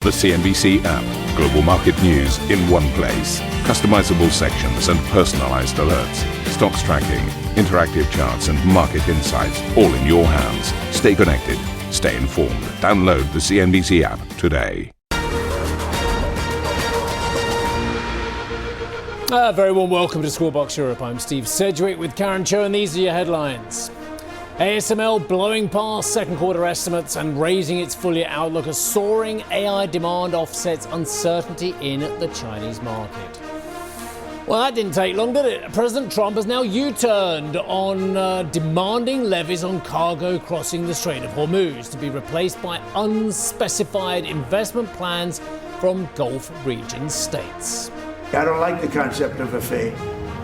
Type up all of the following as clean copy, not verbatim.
The CNBC app. Global market news in one place. Customizable sections and personalized alerts. Stocks tracking, interactive charts and market insights all in your hands. Stay connected. Stay informed. Download the CNBC app today. Very warm welcome to Scorebox Europe. I'm Steve Sedgwick with Karen Cho, and these are your headlines. ASML blowing past second quarter estimates and raising its full-year outlook as soaring AI demand offsets uncertainty in the Chinese market. Well, that didn't take long, did it? President Trump has now U-turned on demanding levies on cargo crossing the Strait of Hormuz to be replaced by unspecified investment plans from Gulf region states. I don't like the concept of a fee,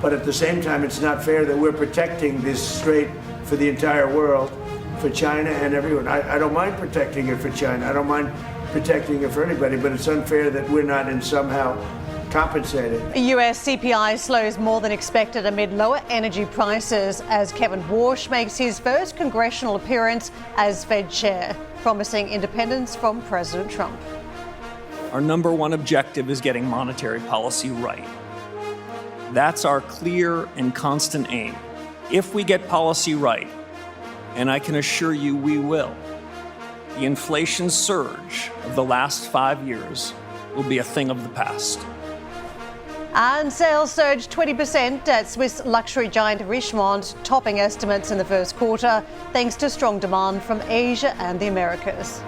but at the same time, it's not fair that we're protecting this strait for the entire world, for China and everyone. I don't mind protecting it for China. I don't mind protecting it for anybody, but it's unfair that we're not in somehow compensated. US CPI slows more than expected amid lower energy prices as Kevin Warsh makes his first congressional appearance as Fed chair, promising independence from President Trump. Our number one objective is getting monetary policy right. That's our clear and constant aim. If we get policy right, and I can assure you we will, the inflation surge of the last 5 years will be a thing of the past. And sales surged 20% at Swiss luxury giant Richemont, topping estimates in the first quarter, thanks to strong demand from Asia and the Americas.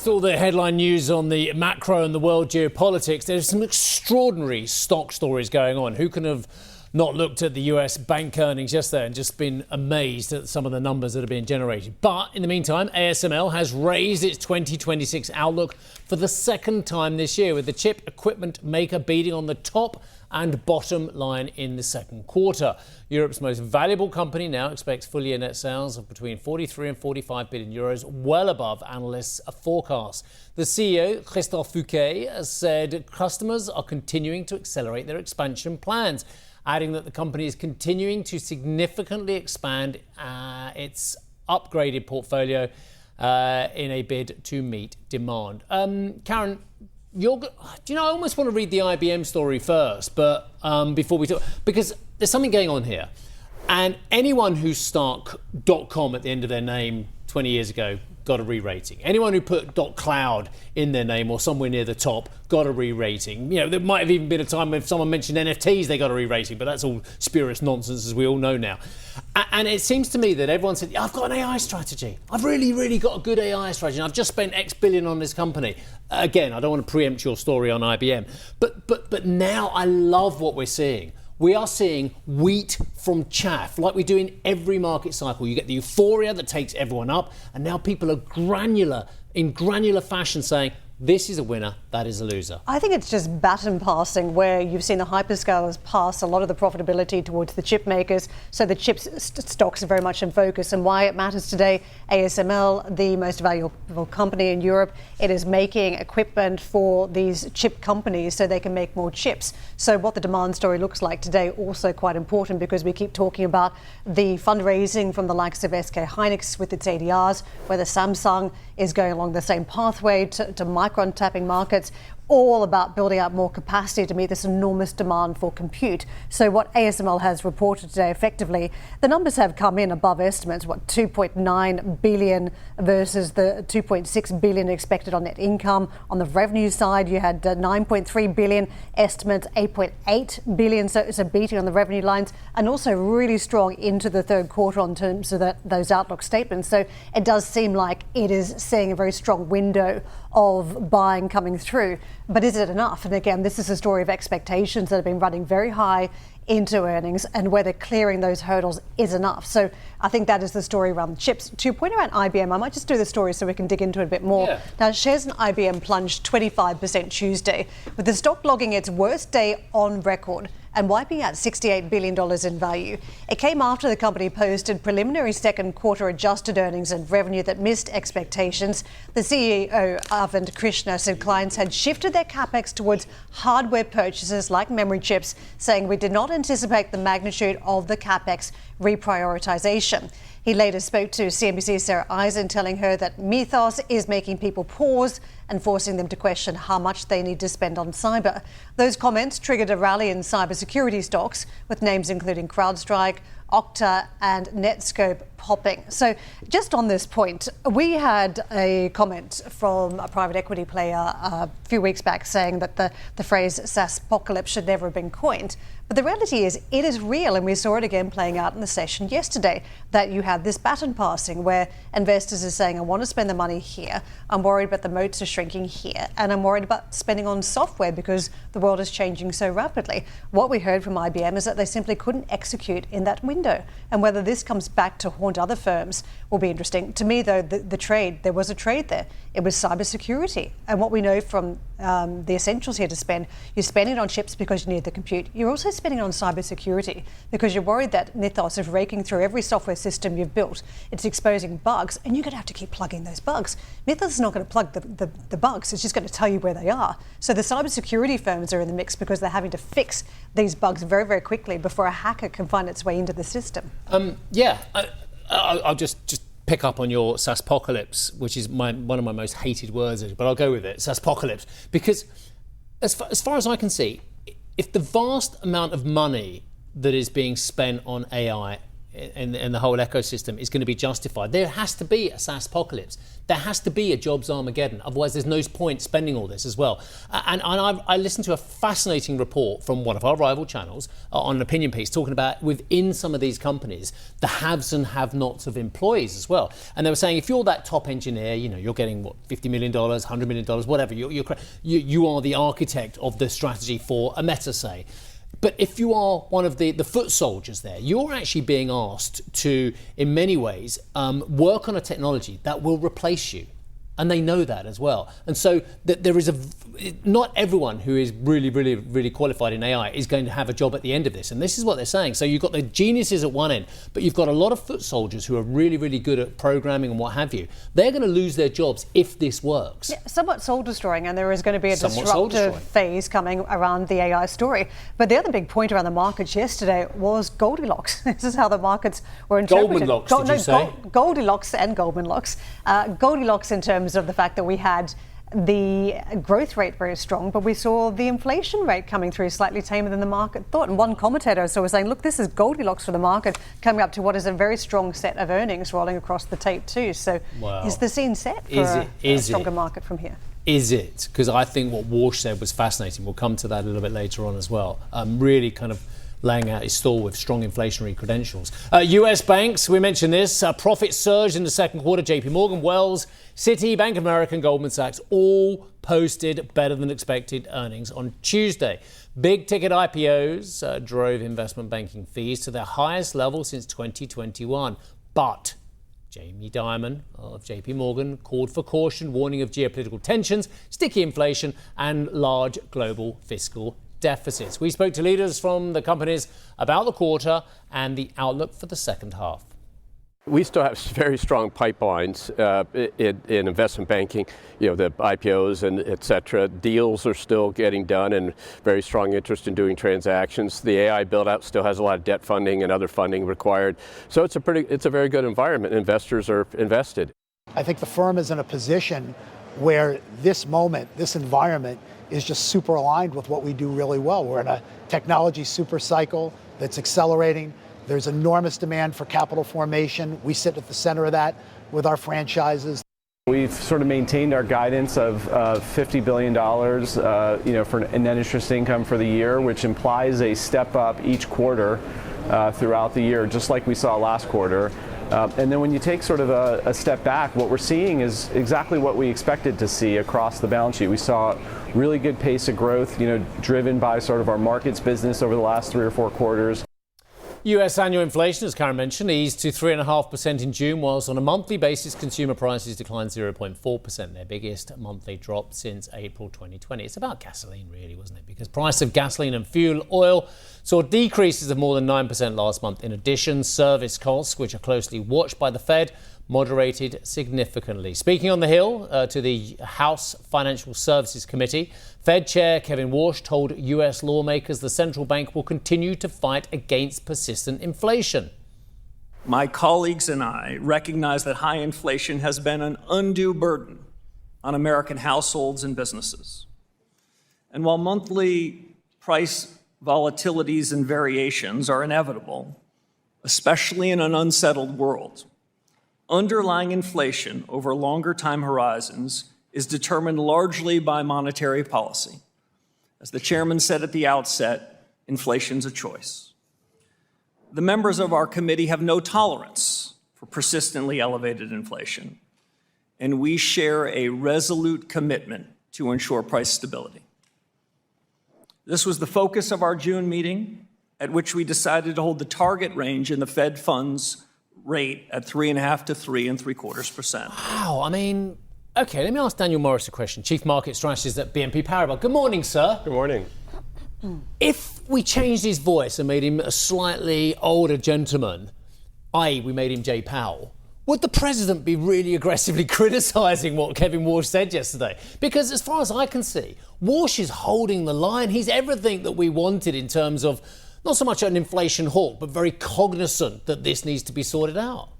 All the headline news on the macro and the world geopolitics. There's some extraordinary stock stories going on. Who can have not looked at the US bank earnings yesterday and just been amazed at some of the numbers that are being generated? But in the meantime, ASML has raised its 2026 outlook for the second time this year, with the chip equipment maker beating on the top and bottom line in the second quarter. Europe's most valuable company now expects full-year net sales of between 43 and 45 billion euros, well above analysts' forecasts. The CEO, Christophe Fouquet, has said customers are continuing to accelerate their expansion plans, adding that the company is continuing to significantly expand its upgraded portfolio in a bid to meet demand. Karen, I almost want to read the IBM story first, but before we talk, because there's something going on here. And anyone who stuck .com at the end of their name 20 years ago got a re-rating. Anyone who put .cloud in their name or somewhere near the top got a re-rating. You know, there might have even been a time when if someone mentioned NFTs, they got a re-rating, but that's all spurious nonsense, as we all know now. And it seems to me that everyone said, I've got an AI strategy. I've really got a good AI strategy. And I've just spent X billion on this company. Again, I don't want to preempt your story on IBM, but now I love what we're seeing. We are seeing wheat from chaff, like we do in every market cycle. You get the euphoria that takes everyone up, and now people are in granular fashion saying, this is a winner, that is a loser. I think it's just baton passing, where you've seen the hyperscalers pass a lot of the profitability towards the chip makers. So the chip stocks are very much in focus. And why it matters today, ASML, the most valuable company in Europe, it is making equipment for these chip companies so they can make more chips. So what the demand story looks like today, also quite important, because we keep talking about the fundraising from the likes of SK Hynix with its ADRs, whether Samsung is going along the same pathway to micron tapping markets, all about building out more capacity to meet this enormous demand for compute. So what ASML has reported today, effectively, the numbers have come in above estimates, 2.9 billion versus the 2.6 billion expected on net income. On the revenue side, you had 9.3 billion estimates, 8.8 billion, so it's a beating on the revenue lines, and also really strong into the third quarter in terms of those outlook statements. So it does seem like it is seeing a very strong window of buying coming through. But is it enough? And again, this is a story of expectations that have been running very high into earnings, and whether clearing those hurdles is enough. So I think that is the story around the chips. To your point around IBM, I might just do the story so we can dig into it a bit more. Yeah. Now, shares in IBM plunged 25% Tuesday, with the stock logging its worst day on record and wiping out $68 billion in value. It came after the company posted preliminary second quarter adjusted earnings and revenue that missed expectations. The CEO, Arvind Krishna, said clients had shifted their capex towards hardware purchases like memory chips, saying we did not anticipate the magnitude of the capex reprioritization. He later spoke to CNBC's Sarah Eisen, telling her that Mythos is making people pause and forcing them to question how much they need to spend on cyber. Those comments triggered a rally in cybersecurity stocks, with names including CrowdStrike, Okta and Netscope popping. So just on this point, we had a comment from a private equity player a few weeks back saying that the phrase SaaSpocalypse should never have been coined. But the reality is it is real, and we saw it again playing out in the session yesterday, that you have this baton passing where investors are saying, I want to spend the money here, I'm worried about the moats are shrinking here, and I'm worried about spending on software because the world is changing so rapidly. What we heard from IBM is that they simply couldn't execute in that window, and whether this comes back to haunt other firms will be interesting. To me, though, the trade, there was a trade there. It was cybersecurity, and what we know from the essentials here to spend, you're spending on chips because you need the compute. You're also spending on cybersecurity because you're worried that Mythos is raking through every software system you've built. It's exposing bugs, and you're going to have to keep plugging those bugs. Mythos is not going to plug the bugs, it's just going to tell you where they are. So the cybersecurity firms are in the mix because they're having to fix these bugs very, very quickly before a hacker can find its way into the system. I'll just pick up on your SaaSpocalypse, which is one of my most hated words, but I'll go with it, SaaSpocalypse, because as far as I can see, if the vast amount of money that is being spent on AI and the whole ecosystem is going to be justified, there has to be a SaaSpocalypse. There has to be a jobs Armageddon. Otherwise, there's no point spending all this as well. And I listened to a fascinating report from one of our rival channels on an opinion piece talking about within some of these companies, the haves and have-nots of employees as well. And they were saying if you're that top engineer, you're getting what, $50 million, $100 million, whatever. You are the architect of the strategy for a Meta, say. But if you are one of the foot soldiers there, you're actually being asked to, in many ways, work on a technology that will replace you. And they know that as well. And so there is not everyone who is really, really, really qualified in AI is going to have a job at the end of this. And this is what they're saying. So you've got the geniuses at one end, but you've got a lot of foot soldiers who are really, really good at programming and what have you. They're going to lose their jobs if this works. Yeah, somewhat soul destroying, and there is going to be a disruptive phase coming around the AI story. But the other big point around the markets yesterday was Goldilocks. This is how the markets were interpreted. Goldman-locks, did you say? Goldilocks and Goldman-locks. Goldilocks in terms of the fact that we had the growth rate very strong, but we saw the inflation rate coming through slightly tamer than the market thought. And one commentator was saying, look, this is Goldilocks for the market coming up to what is a very strong set of earnings rolling across the tape too. So is the scene set for a stronger market from here? Is it? Because I think what Warsh said was fascinating. We'll come to that a little bit later on as well. Really kind of laying out his stall with strong inflationary credentials. US banks, we mentioned this, profits surged in the second quarter. JP Morgan, Wells, Citi, Bank of America and Goldman Sachs all posted better than expected earnings on Tuesday. Big ticket IPOs drove investment banking fees to their highest level since 2021. But Jamie Dimon of JP Morgan called for caution, warning of geopolitical tensions, sticky inflation and large global fiscal deficits. We spoke to leaders from the companies about the quarter and the outlook for the second half. We still have very strong pipelines in investment banking, the IPOs and et cetera. Deals are still getting done and very strong interest in doing transactions. The AI build out still has a lot of debt funding and other funding required. So it's a very good environment. Investors are invested. I think the firm is in a position where this moment, this environment is just super aligned with what we do really well. We're in a technology super cycle that's accelerating. There's enormous demand for capital formation. We sit at the center of that with our franchises. We've sort of maintained our guidance of $50 billion, for net interest income for the year, which implies a step up each quarter throughout the year, just like we saw last quarter. And then when you take sort of a step back, what we're seeing is exactly what we expected to see across the balance sheet. We saw really good pace of growth, driven by sort of our markets business over the last 3 or 4 quarters. US annual inflation, as Karen mentioned, eased to 3.5% in June, whilst on a monthly basis, consumer prices declined 0.4%, their biggest monthly drop since April 2020. It's about gasoline, really, wasn't it? Because price of gasoline and fuel oil saw decreases of more than 9% last month. In addition, service costs, which are closely watched by the Fed, moderated significantly. Speaking on the Hill to the House Financial Services Committee, Fed Chair Kevin Warsh told US lawmakers the central bank will continue to fight against persistent inflation. My colleagues and I recognize that high inflation has been an undue burden on American households and businesses. And while monthly price volatilities and variations are inevitable, especially in an unsettled world, underlying inflation over longer time horizons is determined largely by monetary policy. As the chairman said at the outset, inflation's a choice. The members of our committee have no tolerance for persistently elevated inflation, and we share a resolute commitment to ensure price stability. This was the focus of our June meeting, at which we decided to hold the target range in the Fed funds rate at 3.5 to 3.75%. Wow, I mean, OK, let me ask Daniel Morris a question, Chief Market Strategist at BNP Paribas. Good morning, sir. Good morning. If we changed his voice and made him a slightly older gentleman, i.e. we made him Jay Powell, would the president be really aggressively criticising what Kevin Warsh said yesterday? Because as far as I can see, Warsh is holding the line. He's everything that we wanted in terms of not so much an inflation hawk, but very cognizant that this needs to be sorted out.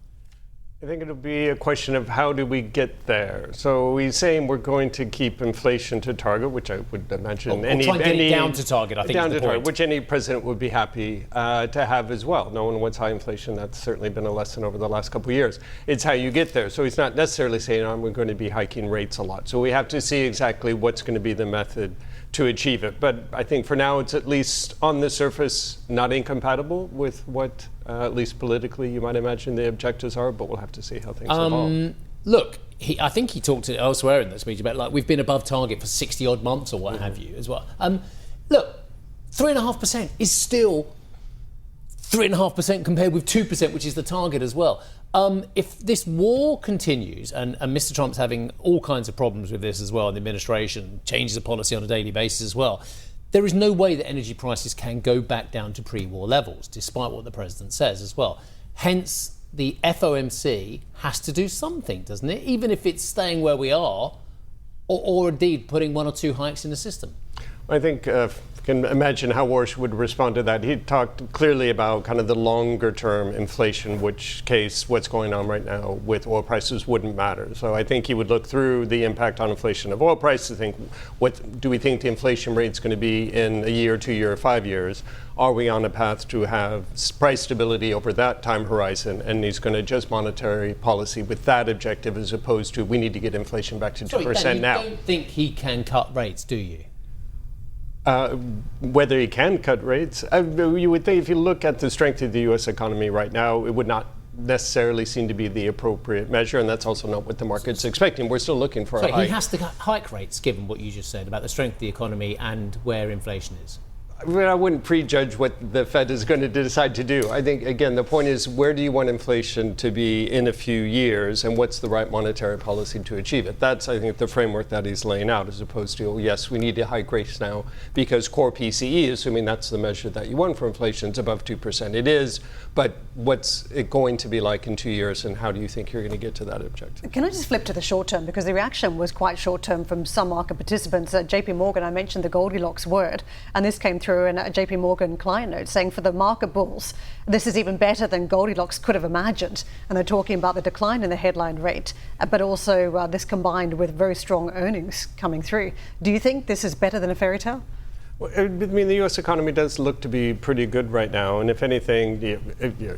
I think it'll be a question of how do we get there. So we're saying we're going to keep inflation to target, which I would imagine try and get it down to target, I think down is the to point. target, which any president would be happy to have as well. No one wants high inflation. That's certainly been a lesson over the last couple of years. It's how you get there. So he's not necessarily saying, we're going to be hiking rates a lot. So we have to see exactly what's going to be the method to achieve it. But I think for now it's at least on the surface not incompatible with what, at least politically, you might imagine the objectives are, but we'll have to see how things evolve. Look, I think he talked elsewhere in this meeting about, like, we've been above target for 60 odd months or what have you as well. Look, 3.5% is still 3.5% compared with 2%, which is the target as well. If this war continues, and Mr. Trump's having all kinds of problems with this as well, and the administration changes the policy on a daily basis as well, there is no way that energy prices can go back down to pre-war levels, despite what the president says as well. Hence, the FOMC has to do something, doesn't it? Even if it's staying where we are, or indeed putting one or two hikes in the system. I think can imagine how Warsh would respond to that. He talked clearly about kind of the longer term inflation, which case what's going on right now with oil prices wouldn't matter. So I think he would look through the impact on inflation of oil prices, think, what do we think the inflation rate is going to be in a year, 2 year, 5 years? Are we on a path to have price stability over that time horizon? And he's going to adjust monetary policy with that objective, as opposed to we need to get inflation back to 2% now. You don't think he can cut rates, do you? Whether he can cut rates, you would think if you look at the strength of the U.S. economy right now, it would not necessarily seem to be the appropriate measure, and that's also not what the market's expecting. We're still looking for a hike. He has to hike rates, given what you just said about the strength of the economy and where inflation is. I wouldn't prejudge what the Fed is going to decide to do. I think, again, the point is, where do you want inflation to be in a few years, and what's the right monetary policy to achieve it? That's, I think, the framework that he's laying out, as opposed to, yes, we need to hike rates now because core PCE, assuming that's the measure that you want for inflation, is above 2%. It is, but what's it going to be like in 2 years, and how do you think you're going to get to that objective? Can I just flip to the short term? Because the reaction was quite short term from some market participants. At JP Morgan, I mentioned the Goldilocks word, and this came through in a JP Morgan client note saying for the market bulls, this is even better than Goldilocks could have imagined. And they're talking about the decline in the headline rate, but also this combined with very strong earnings coming through. Do you think this is better than a fairy tale? Well, I mean, the U.S. economy does look to be pretty good right now. And if anything,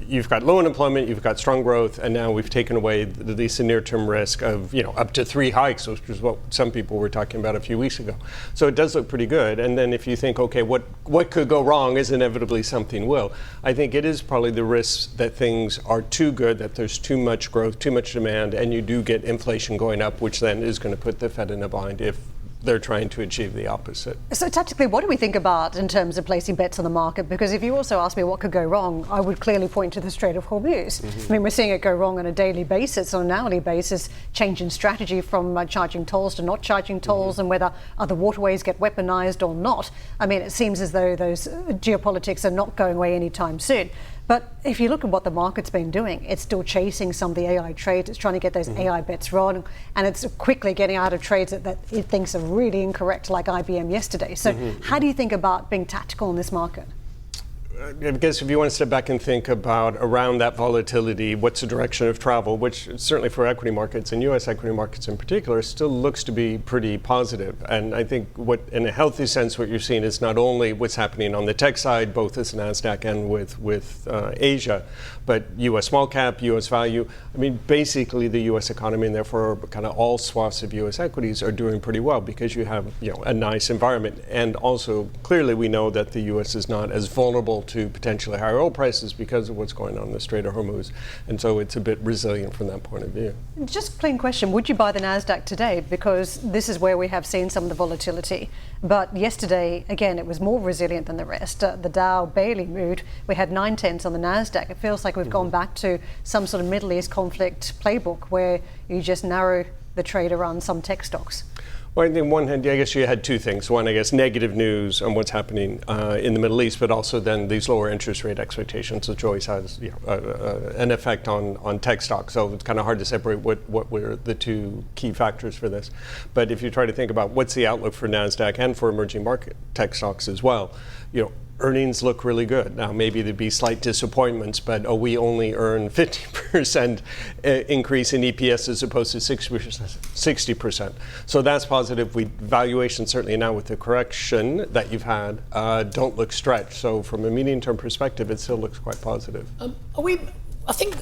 you've got low unemployment, you've got strong growth, and now we've taken away at least the near-term risk of, up to 3 hikes, which is what some people were talking about a few weeks ago. So it does look pretty good. And then if you think, okay, what could go wrong is inevitably something will. I think it is probably the risk that things are too good, that there's too much growth, too much demand, and you do get inflation going up, which then is going to put the Fed in a bind if they're trying to achieve the opposite. So tactically, what do we think about in terms of placing bets on the market? Because if you also ask me what could go wrong, I would clearly point to the Strait of Hormuz. I mean, we're seeing it go wrong on a daily basis, on an hourly basis, change in strategy from charging tolls to not charging tolls, and whether other waterways get weaponized or not. I mean, it seems as though those geopolitics are not going away anytime soon. But if you look at what the market's been doing, it's still chasing some of the AI trades. It's trying to get those AI bets wrong, and it's quickly getting out of trades that it thinks are really incorrect, like IBM yesterday. So how do you think about being tactical in this market? I guess if you want to step back and think about around that volatility, what's the direction of travel, which certainly for equity markets and U.S. equity markets in particular still looks to be pretty positive. And I think what, in a healthy sense, what you're seeing is not only what's happening on the tech side, both as NASDAQ and with Asia, but U.S. small cap, U.S. value. I mean, basically the U.S. economy and therefore kind of all swaths of U.S. equities are doing pretty well because you have a nice environment. And also, clearly we know that the U.S. is not as vulnerable to potentially higher oil prices because of what's going on in the Strait of Hormuz. And so it's a bit resilient from that point of view. Just a plain question, would you buy the NASDAQ today? Because this is where we have seen some of the volatility. But yesterday, again, it was more resilient than the rest. The Dow barely moved. We had 9/10 on the NASDAQ. It feels like we've gone back to some sort of Middle East conflict playbook where you just narrow the trade around some tech stocks. Well, I think on one hand, I guess you had two things. One, I guess, negative news on what's happening in the Middle East, but also then these lower interest rate expectations, which always has an effect on tech stocks. So it's kind of hard to separate what were the two key factors for this. But if you try to think about what's the outlook for NASDAQ and for emerging market tech stocks as well, earnings look really good. Now, maybe there'd be slight disappointments, but we only earn 50% increase in EPS as opposed to 60%. So that's positive. Valuations, certainly now with the correction that you've had, don't look stretched. So from a medium-term perspective, it still looks quite positive. I think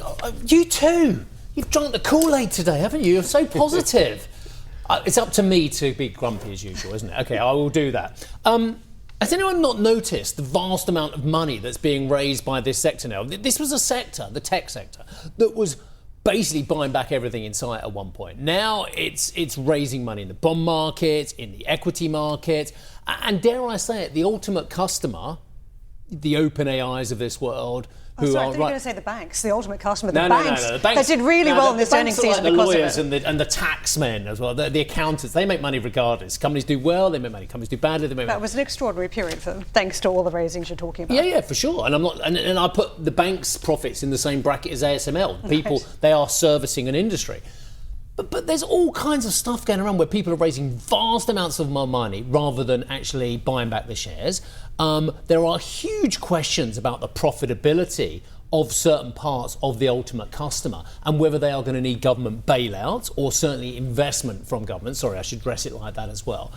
you too. You've drunk the Kool-Aid today, haven't you? You're so positive. It's up to me to be grumpy as usual, isn't it? Okay, I will do that. Has anyone not noticed the vast amount of money that's being raised by this sector now? This was a sector, the tech sector, that was basically buying back everything in sight at one point. Now it's raising money in the bond market, in the equity market, and dare I say it, the ultimate customer, the OpenAIs of this world, I thought you were going to say the banks, the ultimate customer, the banks. No. The banks did really well in this earnings season like because the lawyers of it. and the taxmen as well, the accountants. They make money regardless. Companies do well, they make money. Companies do badly, they make money. That was an extraordinary period for them, thanks to all the raisings you're talking about. Yeah, for sure. And I'm not. And I put the banks' profits in the same bracket as ASML. People, they are servicing an industry. But there's all kinds of stuff going around where people are raising vast amounts of money rather than actually buying back the shares. There are huge questions about the profitability of certain parts of the ultimate customer and whether they are going to need government bailouts or certainly investment from government. Sorry, I should dress it like that as well.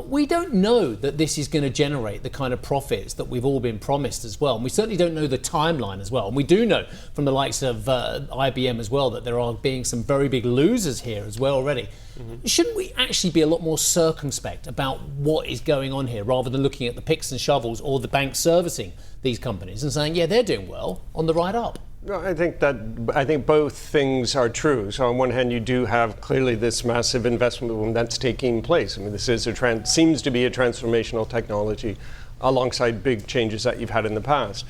We don't know that this is going to generate the kind of profits that we've all been promised as well. And we certainly don't know the timeline as well. And we do know from the likes of IBM as well that there are being some very big losers here as well already. Shouldn't we actually be a lot more circumspect about what is going on here rather than looking at the picks and shovels or the banks servicing these companies and saying, yeah, they're doing well on the ride up? No, I think both things are true. So on one hand, you do have clearly this massive investment boom that's taking place. I mean, this is seems to be a transformational technology alongside big changes that you've had in the past.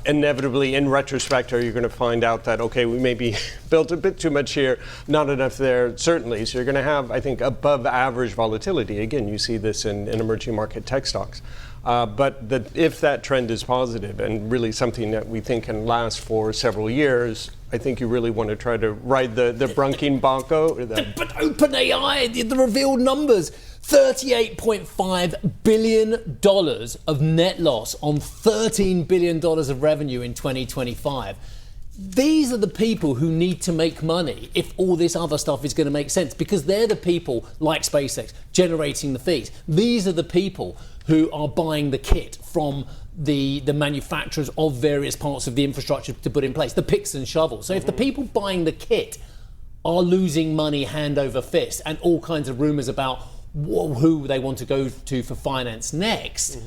Inevitably, in retrospect, are you going to find out that, okay, we maybe built a bit too much here, not enough there, certainly. So you're going to have, I think, above average volatility. Again, you see this in emerging market tech stocks. But if that trend is positive and really something that we think can last for several years, I think you really want to try to ride the Brunking Bonko. But OpenAI, the revealed numbers, $38.5 billion of net loss on $13 billion of revenue in 2025. These are the people who need to make money if all this other stuff is going to make sense, because they're the people, like SpaceX, generating the fees. These are the people who are buying the kit from the manufacturers of various parts of the infrastructure to put in place, the picks and shovels. So if the people buying the kit are losing money hand over fist and all kinds of rumours about who they want to go to for finance next,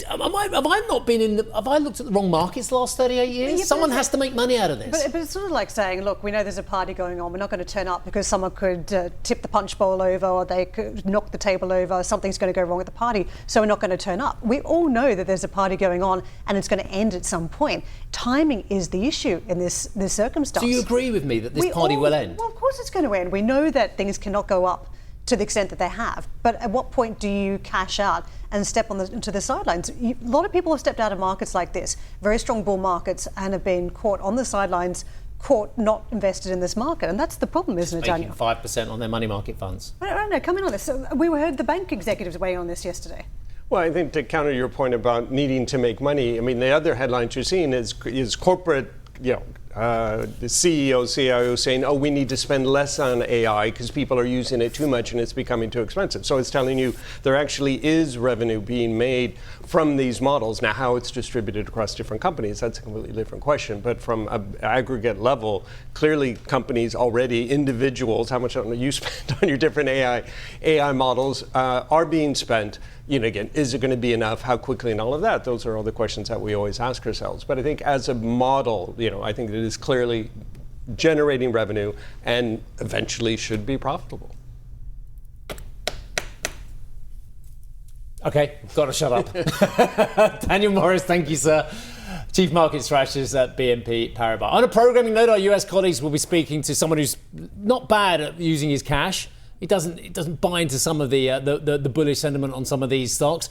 Have I not been in have I looked at the wrong markets the last 38 years? Yeah, Someone has to make money out of this. But it's sort of like saying, look, we know there's a party going on. We're not going to turn up because someone could tip the punch bowl over, or they could knock the table over, or something's going to go wrong at the party, so we're not going to turn up. We all know that there's a party going on and it's going to end at some point. Timing is the issue in this circumstance. Do you agree with me that this party will end? Well, of course it's going to end. We know that things cannot go up to the extent that they have. But at what point do you cash out and step into the sidelines? A lot of people have stepped out of markets like this, very strong bull markets, and have been caught on the sidelines, caught not invested in this market. And that's the problem, isn't it, Daniel? Making 5% on their money market funds. I don't know, come in on this. So we heard the bank executives weigh on this yesterday. Well, I think to counter your point about needing to make money, I mean, the other headlines you're seeing is corporate, the CEO, CIO saying, oh, we need to spend less on AI because people are using it too much and it's becoming too expensive. So it's telling you there actually is revenue being made from these models. Now, how it's distributed across different companies, that's a completely different question. But from an aggregate level, clearly companies already, individuals, how much you spend on your different AI models are being spent. Again, is it going to be enough? How quickly? And all of that. Those are all the questions that we always ask ourselves. But I think as a model, I think it is clearly generating revenue and eventually should be profitable. Okay, got to shut up. Daniel Morris, thank you, sir. Chief Market Strategist at BNP Paribas. On a programming note, our US colleagues will be speaking to someone who's not bad at using his cash. It doesn't buy into some of the bullish sentiment on some of these stocks.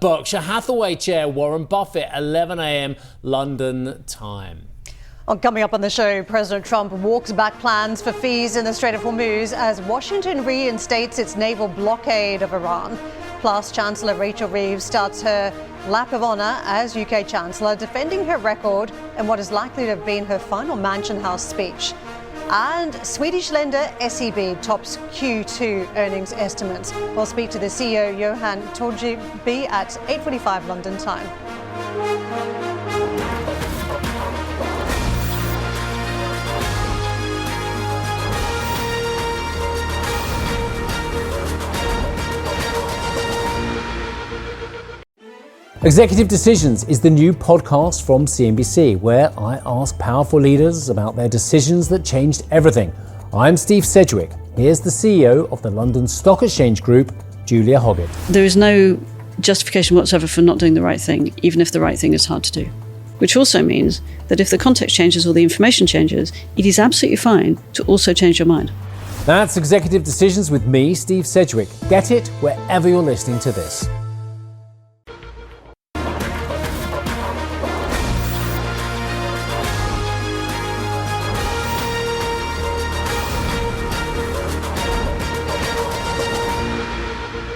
Berkshire Hathaway chair Warren Buffett, 11 a.m. London time. Coming up on the show, President Trump walks back plans for fees in the Strait of Hormuz as Washington reinstates its naval blockade of Iran. Plus, Chancellor Rachel Reeves starts her lap of honour as UK Chancellor, defending her record in what is likely to have been her final Mansion House speech. And Swedish lender SEB tops Q2 earnings estimates. We'll speak to the CEO Johan Torgeby at 8:45 London time. Executive Decisions is the new podcast from CNBC, where I ask powerful leaders about their decisions that changed everything. I'm Steve Sedgwick. Here's the CEO of the London Stock Exchange Group, Julia Hoggett. There is no justification whatsoever for not doing the right thing, even if the right thing is hard to do. Which also means that if the context changes or the information changes, it is absolutely fine to also change your mind. That's Executive Decisions with me, Steve Sedgwick. Get it wherever you're listening to this.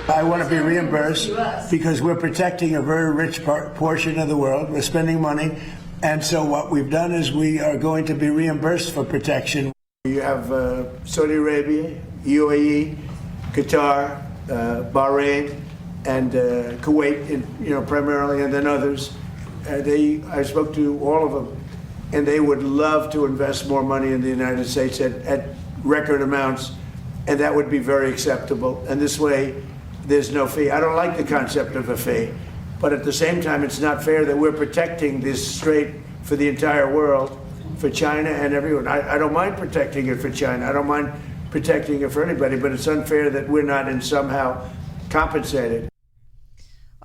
I want to be reimbursed because we're protecting a very rich portion of the world. We're spending money. And so what we've done is we are going to be reimbursed for protection. You have Saudi Arabia, UAE, Qatar, Bahrain, and Kuwait, primarily, and then others. I spoke to all of them, and they would love to invest more money in the United States at record amounts, and that would be very acceptable. And this way, there's no fee. I don't like the concept of a fee, but at the same time, it's not fair that we're protecting this strait for the entire world, for China and everyone. I don't mind protecting it for China. I don't mind protecting it for anybody, but it's unfair that we're not in somehow compensated.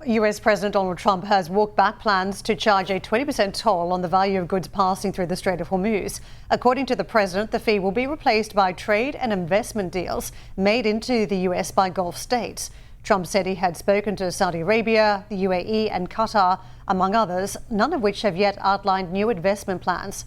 US President Donald Trump has walked back plans to charge a 20% toll on the value of goods passing through the Strait of Hormuz. According to the president, the fee will be replaced by trade and investment deals made into the US by Gulf states. Trump said he had spoken to Saudi Arabia, the UAE and Qatar, among others, none of which have yet outlined new investment plans.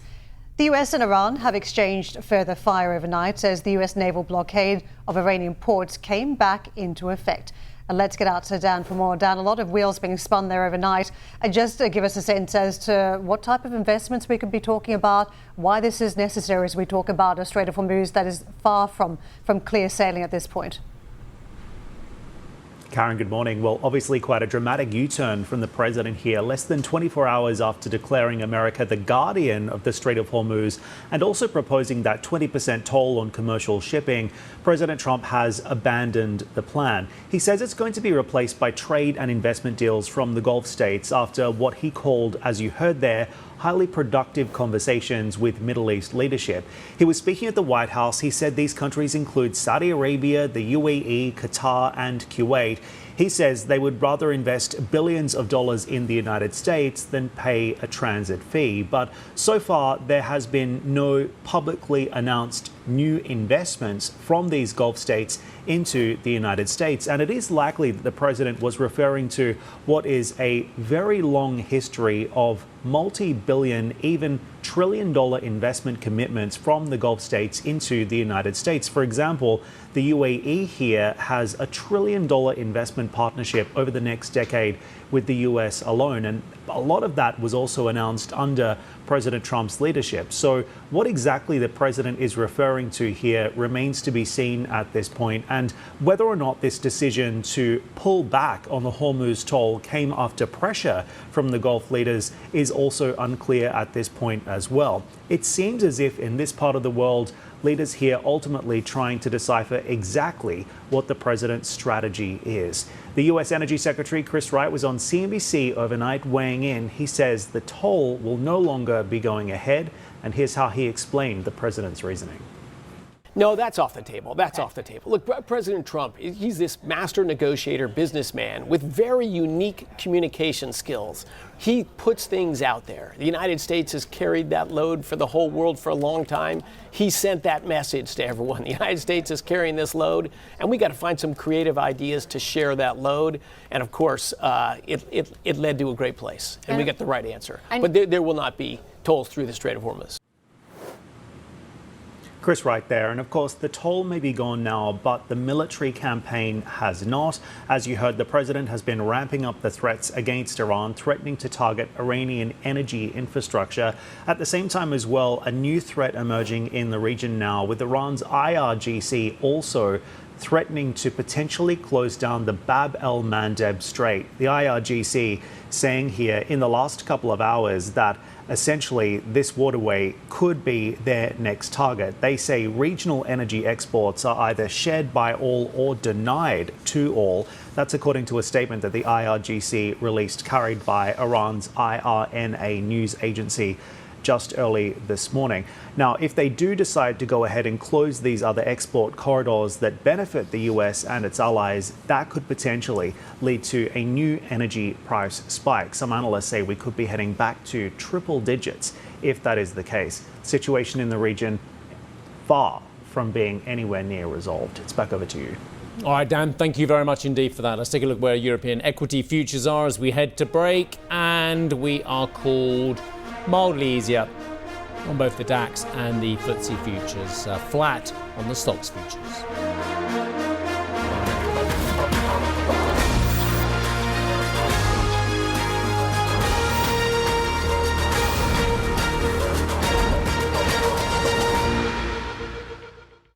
The US and Iran have exchanged further fire overnight as the US naval blockade of Iranian ports came back into effect. And let's get out to Dan for more. Dan, a lot of wheels being spun there overnight. And just to give us a sense as to what type of investments we could be talking about, why this is necessary as we talk about a Strait of Hormuz that is far from clear sailing at this point. Karen, good morning. Well, obviously quite a dramatic U-turn from the president here, less than 24 hours after declaring America the guardian of the Strait of Hormuz and also proposing that 20% toll on commercial shipping. President Trump has abandoned the plan. He says it's going to be replaced by trade and investment deals from the Gulf states after what he called, as you heard there, highly productive conversations with Middle East leadership. He was speaking at the White House. He said these countries include Saudi Arabia, the UAE, Qatar, and Kuwait. He says they would rather invest billions of dollars in the United States than pay a transit fee. But so far, there has been no publicly announced new investments from these Gulf states into the United States. And it is likely that the president was referring to what is a very long history of multi-billion, even trillion-dollar investment commitments from the Gulf states into the United States. For example, the UAE here has a $1 trillion investment partnership over the next decade with the US alone. And a lot of that was also announced under President Trump's leadership. So what exactly the president is referring to here remains to be seen at this point. And whether or not this decision to pull back on the Hormuz toll came after pressure from the Gulf leaders is also unclear at this point as well. It seems as if in this part of the world, leaders here ultimately trying to decipher exactly what the president's strategy is. The U.S. Energy Secretary Chris Wright was on CNBC overnight weighing in. He says the toll will no longer be going ahead, and here's how he explained the president's reasoning. No, that's off the table. That's off the table. Look, President Trump, he's this master negotiator businessman with very unique communication skills. He puts things out there. The United States has carried that load for the whole world for a long time. He sent that message to everyone. The United States is carrying this load, and we got to find some creative ideas to share that load. And of course, it led to a great place, and we got the right answer. But there will not be tolls through the Strait of Hormuz. Chris Wright there. And of course, the toll may be gone now, but the military campaign has not. As you heard, the president has been ramping up the threats against Iran, threatening to target Iranian energy infrastructure. At the same time as well, a new threat emerging in the region now, with Iran's IRGC also threatening to potentially close down the Bab el-Mandeb Strait. The IRGC saying here in the last couple of hours that essentially this waterway could be their next target. They say regional energy exports are either shared by all or denied to all. That's according to a statement that the IRGC released, carried by Iran's IRNA news agency just early this morning. Now, if they do decide to go ahead and close these other export corridors that benefit the US and its allies, that could potentially lead to a new energy price spike. Some analysts say we could be heading back to triple digits if that is the case. Situation in the region far from being anywhere near resolved. It's back over to you. All right, Dan, thank you very much indeed for that. Let's take a look where European equity futures are as we head to break, and we are called mildly easier on both the DAX and the FTSE futures, flat on the stocks futures.